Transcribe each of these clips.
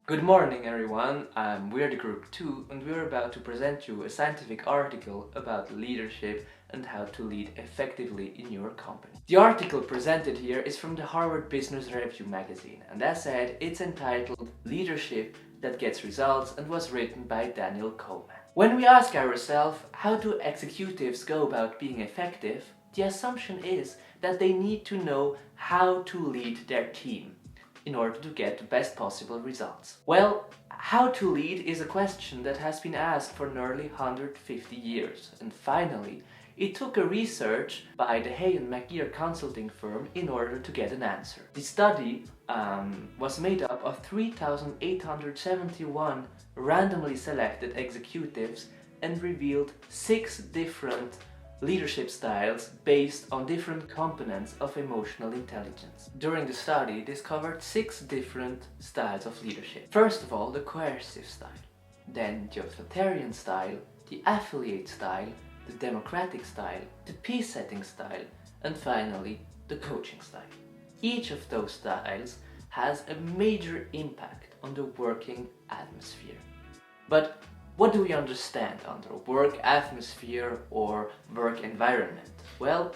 Good morning everyone, we're the group 2 and we're about to present you a scientific article about leadership and how to lead effectively in your company. The article presented here is from the Harvard Business Review magazine, and as said, it's entitled Leadership That Gets Results and was written by Daniel Goleman. When we ask ourselves how do executives go about being effective, the assumption is that they need to know how to lead their team in order to get the best possible results. Well, how to lead is a question that has been asked for nearly 150 years, and finally, it took a research by the Hay and McGeer consulting firm in order to get an answer. The study was made up of 3,871 randomly selected executives and revealed 6 different leadership styles based on different components of emotional intelligence. During the study, this covered 6 different styles of leadership. First of all, the coercive style, then the authoritarian style, the affiliate style, the democratic style, the peace-setting style, and finally, the coaching style. Each of those styles has a major impact on the working atmosphere. But what do we understand under work atmosphere or work environment? Well,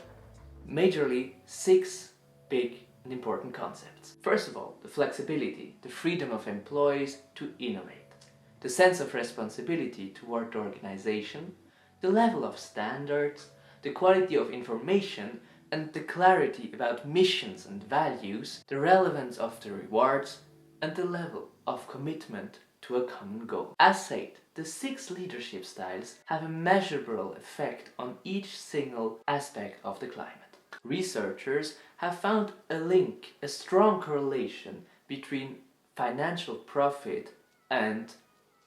majorly 6 big and important concepts. First of all, the flexibility, the freedom of employees to innovate, the sense of responsibility toward the organization, the level of standards, the quality of information, and the clarity about missions and values, the relevance of the rewards, and the level of commitment to a common goal. As said, the 6 leadership styles have a measurable effect on each single aspect of the climate. Researchers have found a strong correlation between financial profit and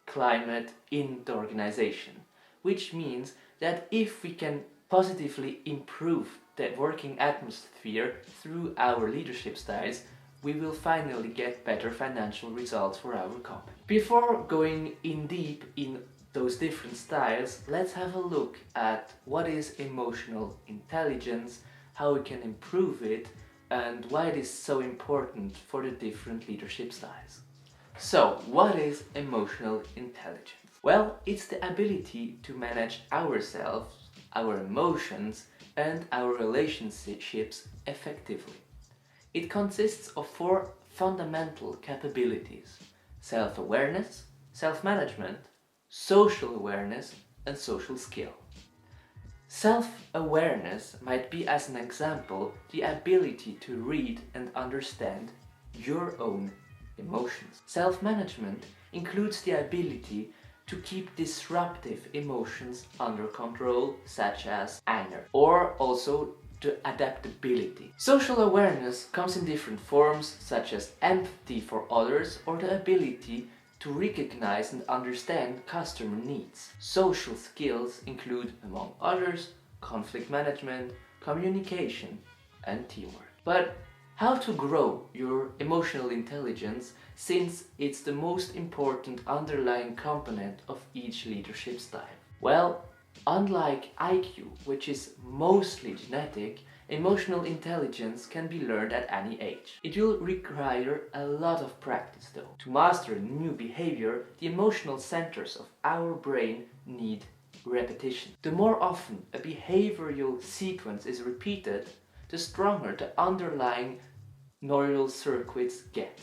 climate in the organization, which means that if we can positively improve the working atmosphere through our leadership styles, we will finally get better financial results for our company. Before going in deep in those different styles, let's have a look at what is emotional intelligence, how we can improve it, and why it is so important for the different leadership styles. So, what is emotional intelligence? Well, it's the ability to manage ourselves, our emotions, and our relationships effectively. It consists of 4 fundamental capabilities: self-awareness, self-management, social awareness, and social skill. Self-awareness might be, as an example, the ability to read and understand your own emotions. Self-management includes the ability to keep disruptive emotions under control, such as anger, or also the adaptability. Social awareness comes in different forms, such as empathy for others or the ability to recognize and understand customer needs. Social skills include, among others, conflict management, communication, and teamwork. But how to grow your emotional intelligence, since it's the most important underlying component of each leadership style? Well, unlike IQ, which is mostly genetic, emotional intelligence can be learned at any age. It will require a lot of practice though. To master a new behavior, the emotional centers of our brain need repetition. The more often a behavioral sequence is repeated, the stronger the underlying neural circuits get.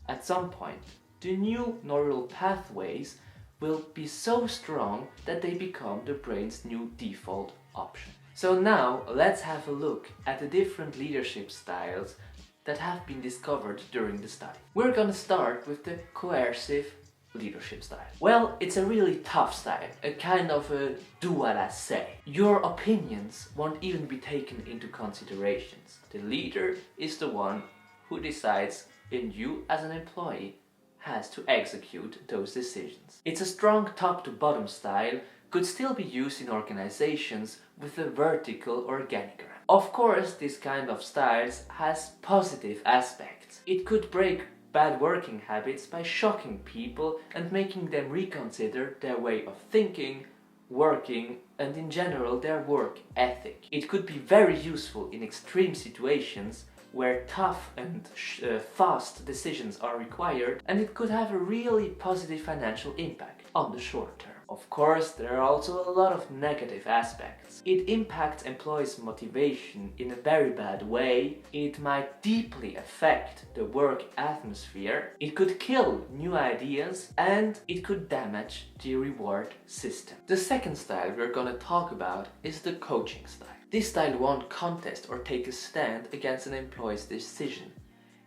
At some point, the new neural pathways will be so strong that they become the brain's new default option. So now let's have a look at the different leadership styles that have been discovered during the study. We're gonna start with the coercive leadership style. Well, it's a really tough style, a kind of a do what I say. Your opinions won't even be taken into considerations. The leader is the one who decides, and you as an employee has to execute those decisions. It's a strong top-to-bottom style, could still be used in organizations with a vertical organigram. Of course, this kind of styles has positive aspects. It could break bad working habits by shocking people and making them reconsider their way of thinking, working, and in general their work ethic. It could be very useful in extreme situations where tough and fast decisions are required, and it could have a really positive financial impact on the short term. Of course, there are also a lot of negative aspects. It impacts employees' motivation in a very bad way. It might deeply affect the work atmosphere. It could kill new ideas, and it could damage the reward system. The second style we're gonna talk about is the coaching style. This style won't contest or take a stand against an employee's decision.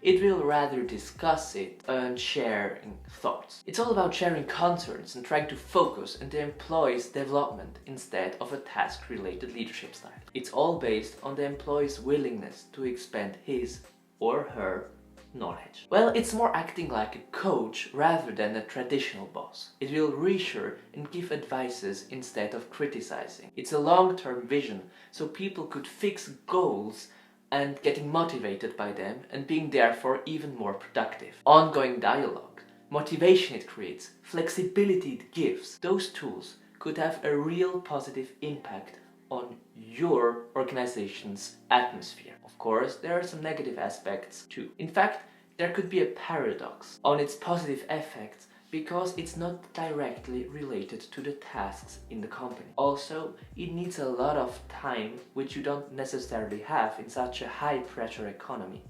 It will rather discuss it and sharing thoughts. It's all about sharing concerns and trying to focus on the employee's development instead of a task-related leadership style. It's all based on the employee's willingness to expand his or her knowledge. Well, it's more acting like a coach rather than a traditional boss. It will reassure and give advices instead of criticizing. It's a long-term vision, so people could fix goals and getting motivated by them and being therefore even more productive. Ongoing dialogue, motivation it creates, flexibility it gives, those tools could have a real positive impact on your organization's atmosphere. Of course, there are some negative aspects too. In fact, there could be a paradox on its positive effects because it's not directly related to the tasks in the company. Also, it needs a lot of time, which you don't necessarily have in such a high-pressure economy.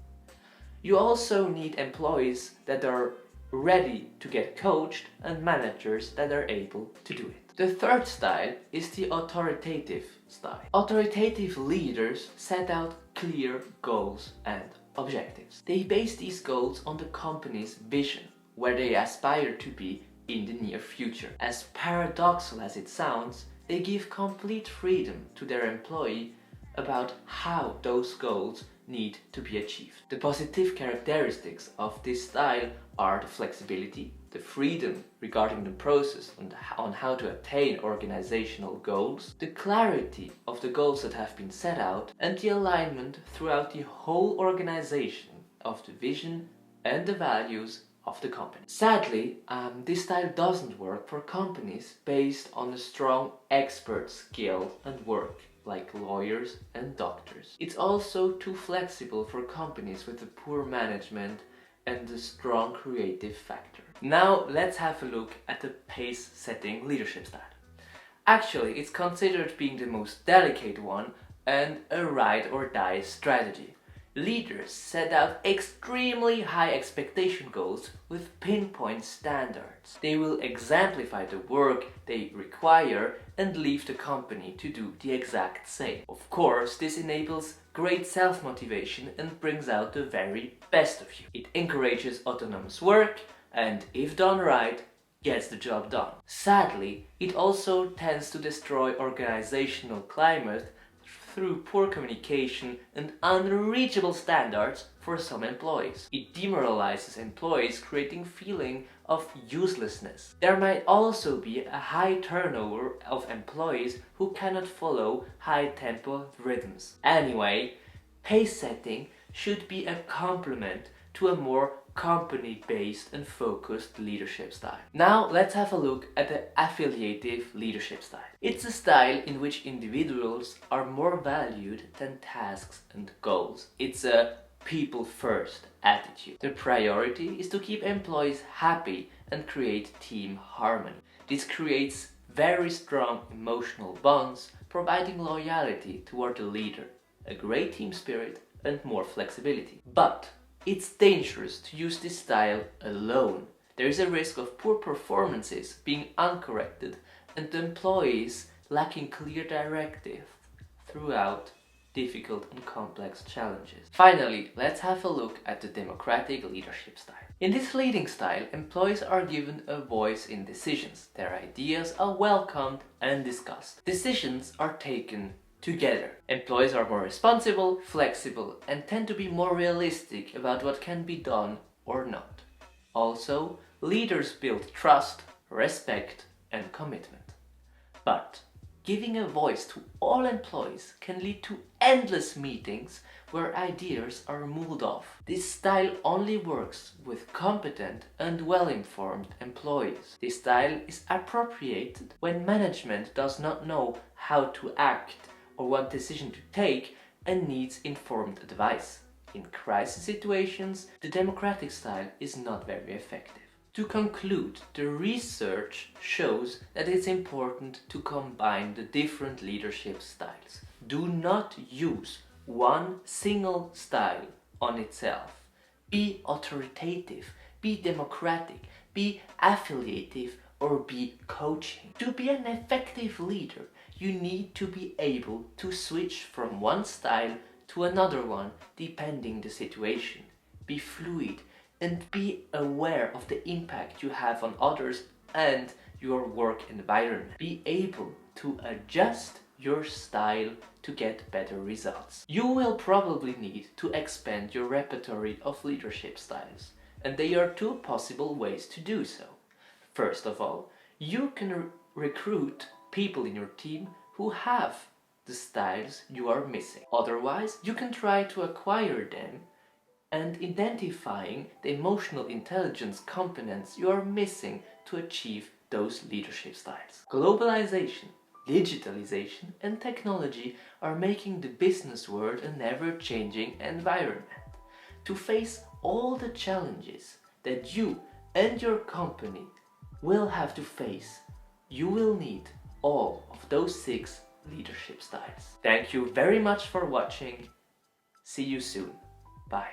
You also need employees that are ready to get coached and managers that are able to do it. The third style is the authoritative style. Authoritative leaders set out clear goals and objectives. They base these goals on the company's vision, where they aspire to be in the near future. As paradoxical as it sounds, they give complete freedom to their employee about how those goals need to be achieved. The positive characteristics of this style are the flexibility, the freedom regarding the process on how to attain organizational goals, the clarity of the goals that have been set out, and the alignment throughout the whole organization of the vision and the values of the company. Sadly, this style doesn't work for companies based on a strong expert skill and work, like lawyers and doctors. It's also too flexible for companies with a poor management and a strong creative factor. Now let's have a look at the pace-setting leadership style. Actually, it's considered being the most delicate one and a ride-or-die strategy. Leaders set out extremely high expectation goals with pinpoint standards. They will exemplify the work they require and leave the company to do the exact same. Of course, this enables great self-motivation and brings out the very best of you. It encourages autonomous work and, if done right, gets the job done. Sadly, it also tends to destroy organizational climate through poor communication and unreachable standards for some employees. It demoralizes employees, creating feeling of uselessness. There might also be a high turnover of employees who cannot follow high tempo rhythms. Anyway, pace setting should be a complement to a more company-based and focused leadership style. Now let's have a look at the affiliative leadership style. It's a style in which individuals are more valued than tasks and goals. It's a people-first attitude. The priority is to keep employees happy and create team harmony. This creates very strong emotional bonds, providing loyalty toward the leader, a great team spirit, and more flexibility. But it's dangerous to use this style alone. There is a risk of poor performances being uncorrected and the employees lacking clear directive throughout difficult and complex challenges. Finally, let's have a look at the democratic leadership style. In this leading style, employees are given a voice in decisions. Their ideas are welcomed and discussed. Decisions are taken together. Employees are more responsible, flexible, and tend to be more realistic about what can be done or not. Also, leaders build trust, respect, and commitment. But giving a voice to all employees can lead to endless meetings where ideas are mulled off. This style only works with competent and well-informed employees. This style is appropriated when management does not know how to act or what decision to take and needs informed advice. In crisis situations, the democratic style is not very effective. To conclude, the research shows that it's important to combine the different leadership styles. Do not use one single style on itself. Be authoritative, be democratic, be affiliative, or be coaching. To be an effective leader, you need to be able to switch from one style to another one depending the situation. Be fluid and be aware of the impact you have on others and your work environment. Be able to adjust your style to get better results. You will probably need to expand your repertoire of leadership styles, and there are two possible ways to do so. First of all, you can recruit people in your team who have the styles you are missing. Otherwise, you can try to acquire them and identifying the emotional intelligence components you are missing to achieve those leadership styles. Globalization, digitalization, and technology are making the business world an ever-changing environment. To face all the challenges that you and your company will have to face, you will need all of those 6 leadership styles. Thank you very much for watching. See you soon. Bye.